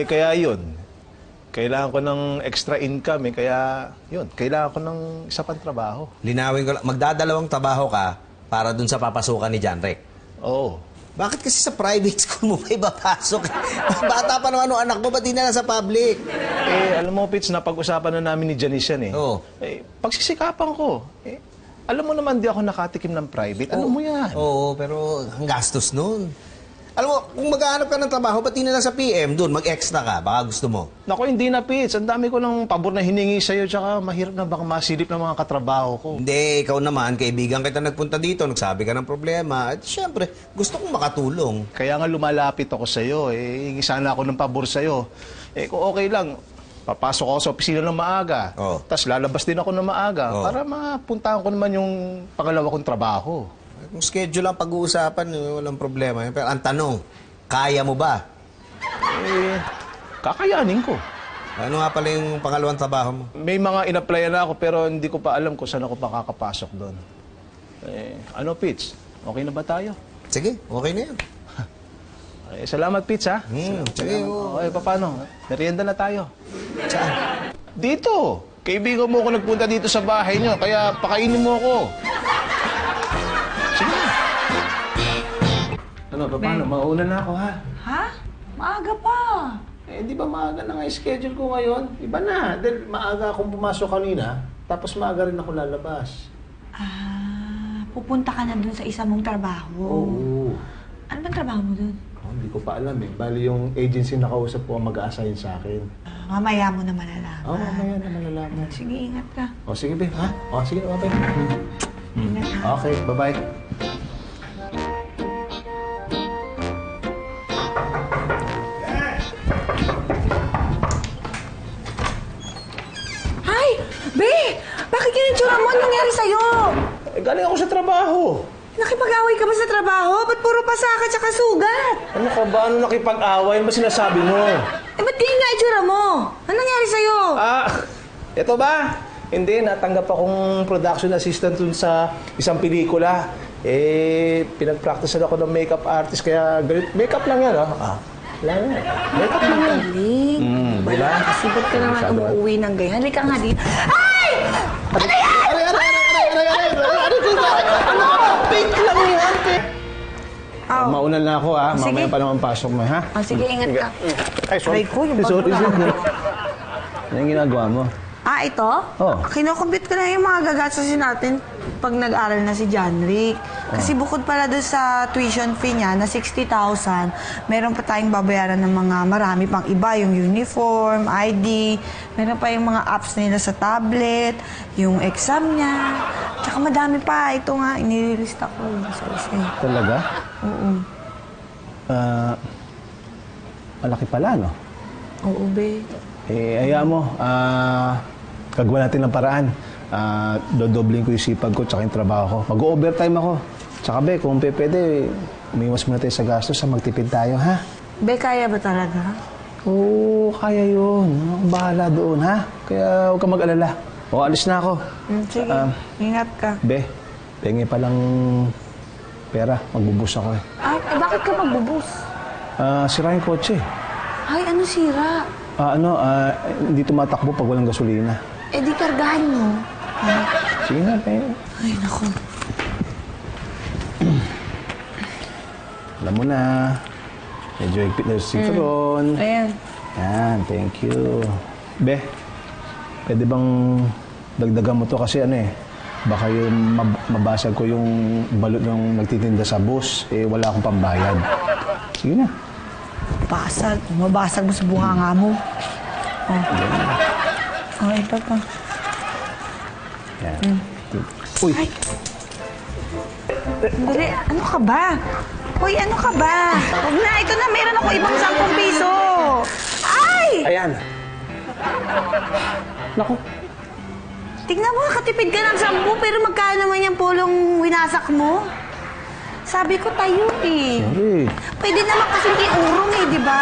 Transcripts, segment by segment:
kaya yun. Kailangan ko ng extra income kaya yun, kailangan ko ng isa pang trabaho. Linawin ko lang, magdadalawang trabaho ka para dun sa papasukan ni John Rick. Oo. Bakit kasi sa private school mo pa ipapasok? Bata pa naman ang anak mo, ba't di na lang sa public? Alam mo, Pitch, napag-usapan na namin ni Janice yan Oo. Pagsisikapan ko. Alam mo naman, di ako nakatikim ng private. Ano mo yan? Oo, pero ang gastos nun. Alam mo, kung maghahanap ka ng trabaho, ba't di na lang sa PM dun? Mag-extra ka, baka gusto mo. Naku, hindi na, Pitch. Ang dami ko ng pabor na hiningi sa'yo, tsaka mahirap na baka masilip ng mga katrabaho ko. Hindi, ikaw naman, kaibigan kita nagpunta dito, nagsabi ka ng problema. At syempre, gusto kong makatulong. Kaya nga lumalapit ako sa'yo. Hingi sana ako ng pabor sa'yo. Kung okay lang, papasok ako sa opisina ng maaga. Oh. Tapos lalabas din ako ng maaga para mapuntahan ko naman yung pangalawa kong trabaho. Kung schedule lang pag-uusapan, walang problema. Pero ang tanong, kaya mo ba? Kakayanin ko. Ano nga pala yung pangalawang trabaho mo? May mga in-applyan na ako pero hindi ko pa alam kung saan ako makakapasok doon. Ano, Pitch? Okay na ba tayo? Sige, okay na yan. Salamat, Pitch, ha? Sige, Okay, paano? Merienda na tayo. Saan? Dito! Kaibigan mo ako nagpunta dito sa bahay niyo, kaya pakainin mo ako. Sige. Ano, paano? Mauna na ako, ha? Ha? Maaga pa. Di ba maaga na nga yung schedule ko ngayon? Iba na. Dahil maaga akong pumasok kanina, tapos maaga rin ako lalabas. Pupunta ka na dun sa isa mong trabaho. Oo. Ano bang trabaho mo dun? Hindi ko pa alam Bali yung agency na kausap ko ang mag-a-assign sa akin. Mamaya mo na malalaman. Mamaya na malalaman. Sige, ingat ka. Sige, be. Ha? Sige, bye. Ingat ka. Okay, bye-bye. Ay! Be! Bakit yan yung tsura mo? Anong nangyari sa'yo? Galing ako sa trabaho. Nakipag-away ka ba sa trabaho? Ba't puro pasaka tsaka sugat? Ano ka ba? Ano nakipag-away? Ano ba sinasabi mo? Ba't ganyan nga yung tsura mo? Anong nangyari sa'yo? Ito ba? Hindi, natanggap akong production assistant dun sa isang pelikula. Pinag-practicean ako ng makeup artist, kaya makeup lang yan, Wala yan. Makeup lang yan. Galing. Diba? Kasi ba't ka naman umuwi ng ganyan? Halika nga dito. Ay! Ano yan? Fake lang yan, Oh. Mauna na ako, Sige. Mamaya pa naman pasok mo, ha? Sige, ingat ka. Ay, sorry. Aray ko, yung Sorry. bago na. Ano yung ginagawa mo? Ito? Oo. Kinukumpit ko na yung mga gagastusin natin pag nag-aral na si John Rick. Kasi bukod pala doon sa tuition fee niya na 60,000, meron pa tayong babayaran ng mga marami pang iba, yung uniform, ID, meron pa yung mga apps nila sa tablet, yung exam niya, tsaka madami pa. Ito nga, inililista ko. Talaga? Oo. Malaki pala, no? Oo, be. Hayaan mo, gagawa natin ng paraan. Dodobling ko yung sipag ko tsaka yung trabaho ko. Mag-overtime ako. Tsaka be, kung pwede, umiwas muna tayo sa gastos, magtipid tayo, ha? Be, kaya ba talaga? Oo, kaya yun. Ako bahala doon, ha? Kaya huwag kang mag-alala. Alis na ako. Sige, ingat ka. Be, pengi palang pera. Magbubus ako eh. Ay, bakit ka magbubus? Sira yung kotse. Ay, ano sira? Hindi tumatakbo pag walang gasolina. Di kargahan mo. Sige na, pe. Ay, naku. Alam mo na. Medyo higpit na si Fron. Ayan. Yan, thank you. Be, pwede bang dagdagan mo to kasi baka yung mabasag ko yung balot ng nagtitinda sa bus. Wala akong pambayad. Sige na. Basag. Mabasag mo sa bunganga mo. Ito pa. Yan. Uy! Ay! Dali, ano ka ba? Uy, ano ka ba? Huwag na, ito na, meron ako ibang 10 piso. Ay! Ayan. Naku. Tignan mo, katipid ka ng 10, pero magkano naman yung pulong winasak mo? Sabi ko tayo eh. Sorry. Pwede naman kasi hindi urong di ba?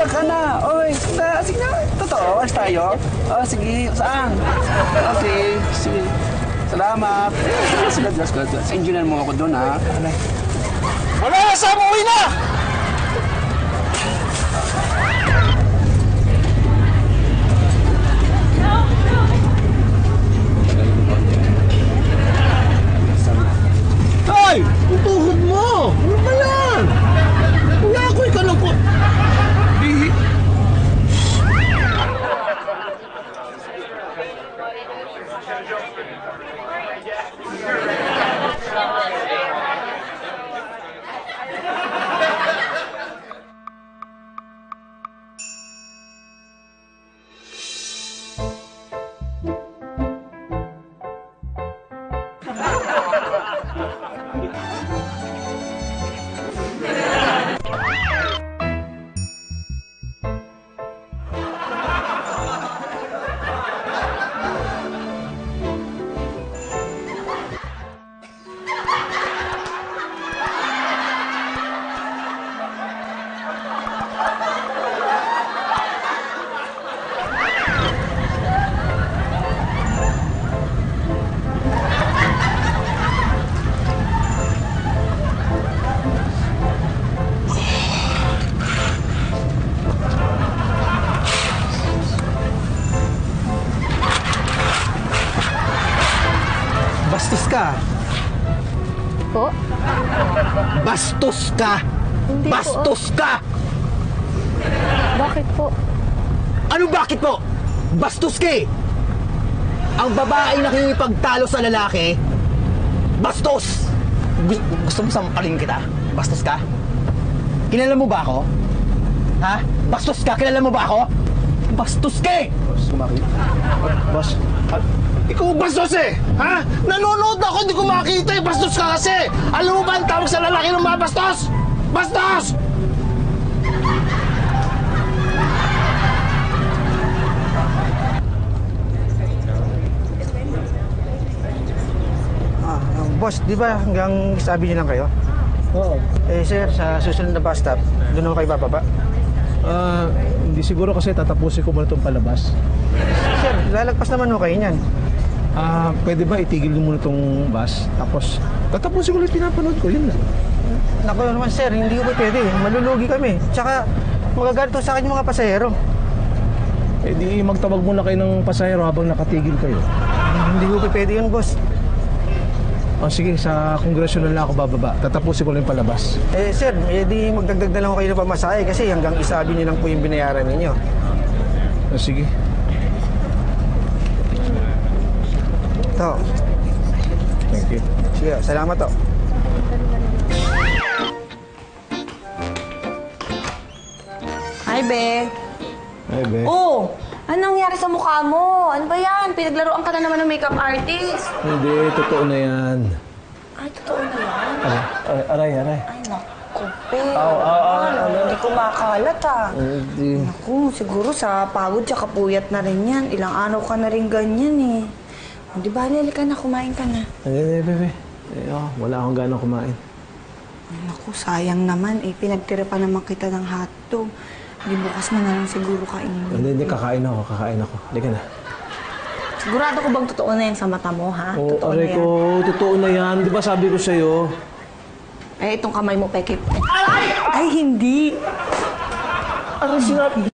Asan ka na? Oy, sige na. Totoo, alis tayo. Oh, sige. Saan? Okay, sige. Salamat. Sige, good. Engineer mo ako doon, ha? Wala na sa uwi na! Ay! Ang tuhod mo! Ano ba yan? Kuya ako, ikaw lang po. Bastos ka. Po? Bastos ka. Hindi Bastos ka. Bakit po? Ano bakit po? Bastos ka eh. Ang babae nakikipagtalo sa lalaki, bastos. Gusto mo sampalin kita? Bastos ka? Kilala mo ba ako? Ha? Bastos ka? Kilala mo ba ako? Bastos ka eh. Boss, kumakit. Boss, Ikaw bastos eh! Ha? Nanonood ako, hindi ko makita eh! Bastos ka kasi! Alam mo ba ang tawag sa lalaki ng mga bastos? Bastos! Boss, di ba hanggang sabi niyo lang kayo? oo. Sir, sa susunod na bus stop, doon ako kayo bababa. Hindi siguro kasi tatapusin ko muna itong palabas. Sir, lalagpas naman ho kayo niyan. Pwede ba itigil mo muna itong bus? Tapos, tatapusin ko ulit pinapanood ko. Yun lang. Naku naman sir, hindi ko pa pwede. Malulugi kami. Tsaka, magagalit sa akin yung mga pasahero. Eh di magtawag muna kayo ng pasahero habang nakatigil kayo. Hindi ko pa pwede yun, boss. Sige, sa kongresyo na lang ako bababa. Tatapusin ko lang yung palabas. Sir, di magdagdag na lang ako kayo ng pamasahe kasi hanggang isabi niyo lang po yung binayaran ninyo. Sige. To. Thank you. Sige, salamat to. Hi, Be. Ay, be. Oh, anong nangyari sa mukha mo? Ano ba yan? Pinaglaruan ka na naman ng makeup artist. Hindi, totoo na yan. Ay, totoo na yan. Aray. Ay, naku, Be. Hindi ko makalat, ah. Hindi. Naku, siguro sa pagod tsaka puyat na rin yan. Ilang araw ka na rin ganyan, eh. Di ba, halika na, kumain ka na. Ay, bebe. Wala akong ganang kumain. Ay, naku, sayang naman, eh. Pinagtira pa naman kita ng hotdog. Di bukas mo na lang siguro kainin. Hindi, kakain ako. Halika na. Sigurado ko bang totoo na yan sa mata mo, ha? Oo, Totoo aray na yan. ko, totoo na yan. Di ba sabi ko sa'yo? Eh, itong kamay mo, peke. Ay, hindi. Ano sinabi?